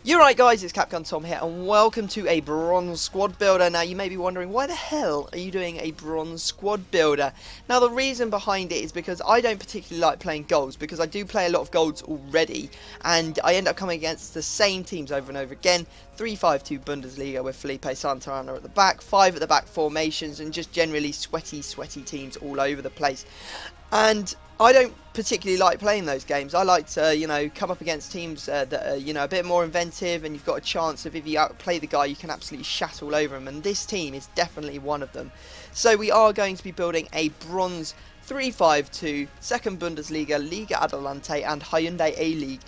You're right, guys, it's Capcom Tom here, and welcome to a Bronze Squad Builder. Now, you may be wondering, why the hell are you doing a Bronze Squad Builder? Now, the reason behind it is because I don't particularly like playing golds, because I do play a lot of golds already, and I end up coming against the same teams over and over again. 3-5-2 Bundesliga with Felipe Santana at the back, 5 at the back formations, and just generally sweaty teams all over the place. And I don't particularly like playing those games. I like to, come up against teams that are, a bit more inventive, and you've got a chance of, if you outplay the guy, you can absolutely shat all over him, and this team is definitely one of them. So we are going to be building a bronze 3-5-2 second Bundesliga, Liga Adelante and Hyundai A-League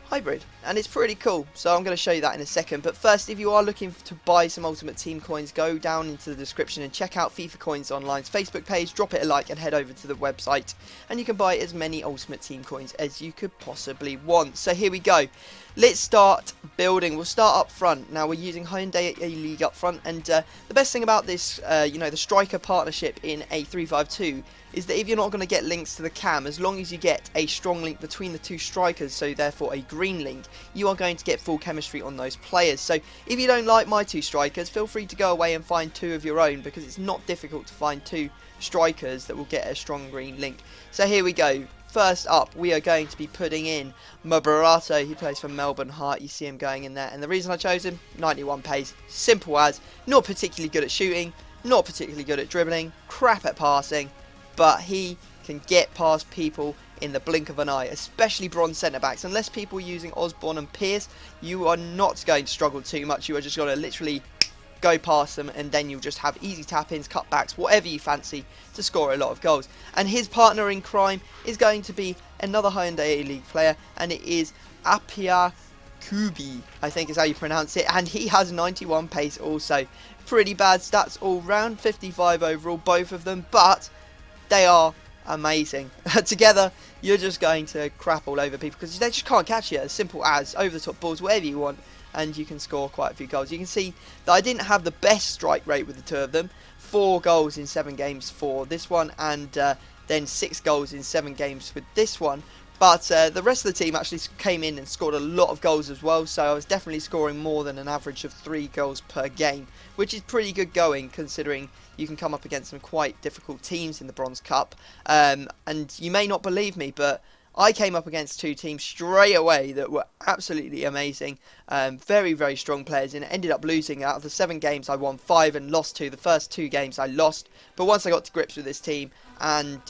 hybrid, and it's pretty cool, so I'm going to show you that in a second. But first, if you are looking to buy some Ultimate Team coins, go down into the description and check out FIFA Coins Online's Facebook page, drop it a like and head over to the website, and you can buy as many Ultimate Team coins as you could possibly want. So here we go, let's start building. We'll start up front. Now we're using Hyundai A-League up front, and the best thing about this, the striker partnership in a 3-5-2 is that if you're not going to get links to the cam, as long as you get a strong link between the two strikers, so therefore a green link, you are going to get full chemistry on those players. So if you don't like my two strikers, feel free to go away and find two of your own, because it's not difficult to find two strikers that will get a strong green link. So here we go. First up, we are going to be putting in Mabarato. He plays for Melbourne Heart. You see him going in there. And the reason I chose him, 91 pace. Simple as. Not particularly good at shooting. Not particularly good at dribbling. Crap at passing. But he can get past people in the blink of an eye, especially bronze centre-backs. Unless people are using Osborne and Pierce, you are not going to struggle too much. You are just going to literally go past them, and then you'll just have easy tap-ins, cutbacks, whatever you fancy to score a lot of goals. And his partner in crime is going to be another Hyundai A-League player, and it is Apia Kubi, I think is how you pronounce it, and he has 91 pace also. Pretty bad stats all round, 55 overall, both of them, but they are amazing. Together, you're just going to crap all over people, because they just can't catch you. As simple as over-the-top balls, whatever you want, and you can score quite a few goals. You can see that I didn't have the best strike rate with the two of them. 4 goals in 7 games for this one, and then 6 goals in 7 games with this one. But the rest of the team actually came in and scored a lot of goals as well, so I was definitely scoring more than an average of 3 goals per game, which is pretty good going, considering you can come up against some quite difficult teams in the Bronze Cup. And you may not believe me, but I came up against 2 teams straight away that were absolutely amazing. Very, very strong players, and ended up losing. Out of the 7 games, I won 5 and lost 2. The first 2 games I lost, but once I got to grips with this team, and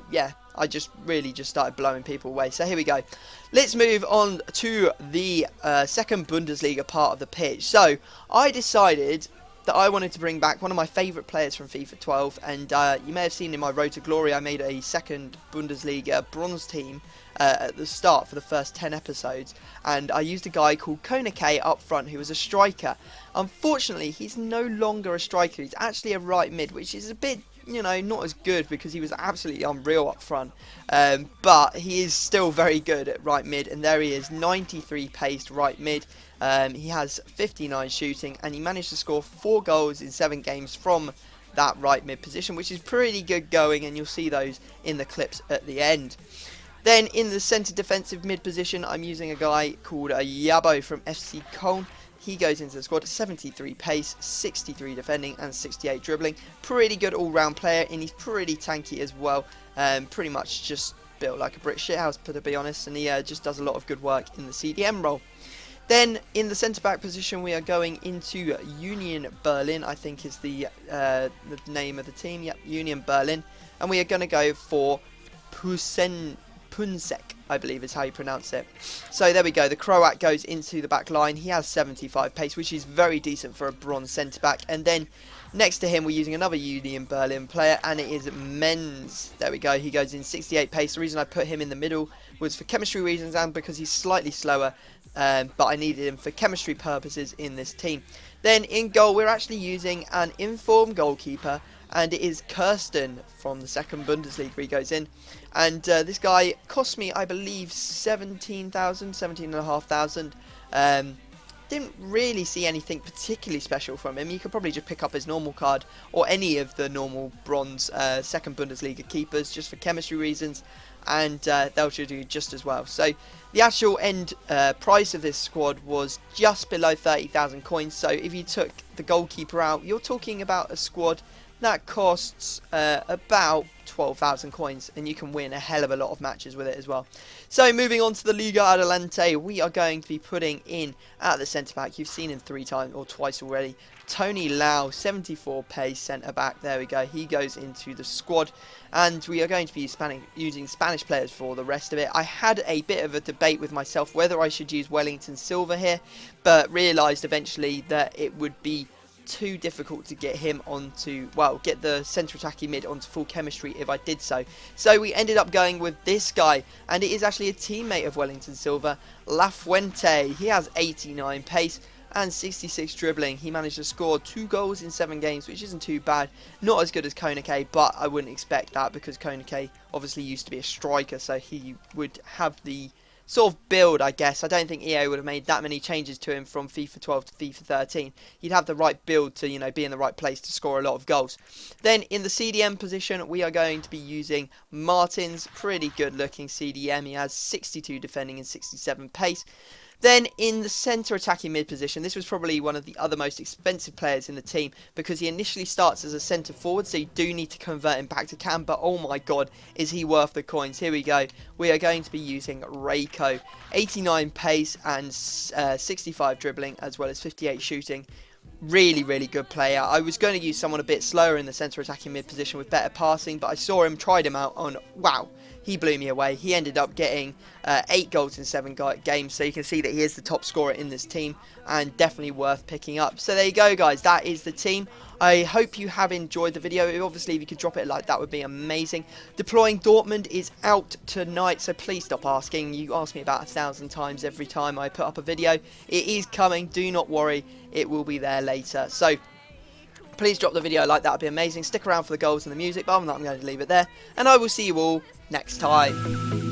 yeah, I just really started blowing people away. So here we go. Let's move on to the second Bundesliga part of the pitch. So I decided that I wanted to bring back one of my favourite players from FIFA 12, and you may have seen in my Road to Glory I made a second Bundesliga bronze team at the start for the first 10 episodes, and I used a guy called Konake up front who was a striker. Unfortunately, he's no longer a striker, he's actually a right mid, which is a bit, not as good, because he was absolutely unreal up front, but he is still very good at right mid, and there he is, 93 paced right mid. He has 59 shooting, and he managed to score 4 goals in 7 games from that right mid position, which is pretty good going, and you'll see those in the clips at the end. Then in the centre defensive mid position, I'm using a guy called Yabo from FC Köln. He goes into the squad at 73 pace, 63 defending and 68 dribbling. Pretty good all-round player, and he's pretty tanky as well. Pretty much just built like a brick shithouse, to be honest, and he just does a lot of good work in the CDM role. Then in the centre-back position, we are going into Union Berlin, I think is the name of the team. Yep, Union Berlin. And we are going to go for Punsek, I believe is how you pronounce it. So there we go, the Croat goes into the back line. He has 75 pace, which is very decent for a bronze centre-back. And then next to him, we're using another Union Berlin player, and it is Menz. There we go, he goes in 68 pace. The reason I put him in the middle was for chemistry reasons, and because he's slightly slower, but I needed him for chemistry purposes in this team. Then in goal, we're actually using an informed goalkeeper, and it is Kirsten from the second Bundesliga. He goes in, and this guy cost me, I believe, 17,500. Didn't really see anything particularly special from him. You could probably just pick up his normal card, or any of the normal bronze second Bundesliga keepers, just for chemistry reasons. and they'll do just as well. So the actual end price of this squad was just below 30,000 coins. So if you took the goalkeeper out, you're talking about a squad that costs about 12,000 coins, and you can win a hell of a lot of matches with it as well. So moving on to the Liga Adelante, we are going to be putting in at the centre back. You've seen him twice already. Tony Lau, 74 pace centre back. There we go. He goes into the squad, and we are going to be using Spanish players for the rest of it. I had a bit of a debate with myself whether I should use Wellington Silva here, but realised eventually that it would be too difficult to get him onto, well, get the centre attacking mid onto full chemistry if I did so. So we ended up going with this guy, and it is actually a teammate of Wellington Silva, La Fuente. He has 89 pace and 66 dribbling. He managed to score 2 goals in 7 games, which isn't too bad. Not as good as Konake, but I wouldn't expect that because Konake obviously used to be a striker, so he would have the sort of build, I guess. I don't think EA would have made that many changes to him from FIFA 12 to FIFA 13. He'd have the right build to, you know, be in the right place to score a lot of goals. Then in the CDM position, we are going to be using Martins. Pretty good looking CDM. He has 62 defending and 67 pace. Then in the centre attacking mid position, this was probably one of the other most expensive players in the team because he initially starts as a centre forward, so you do need to convert him back to cam, but oh my god, is he worth the coins. Here we go. We are going to be using Reiko, 89 pace and 65 dribbling as well as 58 shooting. Really, really good player. I was going to use someone a bit slower in the centre attacking mid position with better passing, but I saw him, tried him out on, wow, he blew me away. He ended up getting 8 goals in 7 games, so you can see that he is the top scorer in this team and definitely worth picking up. So there you go, guys. That is the team. I hope you have enjoyed the video. Obviously, if you could drop it a like, that would be amazing. Deploying Dortmund is out tonight, so please stop asking. You ask me about 1,000 times every time I put up a video. It is coming. Do not worry. It will be there later. So please drop the video a like. That would be amazing. Stick around for the goals and the music. But other than that, I'm going to leave it there. And I will see you all next time.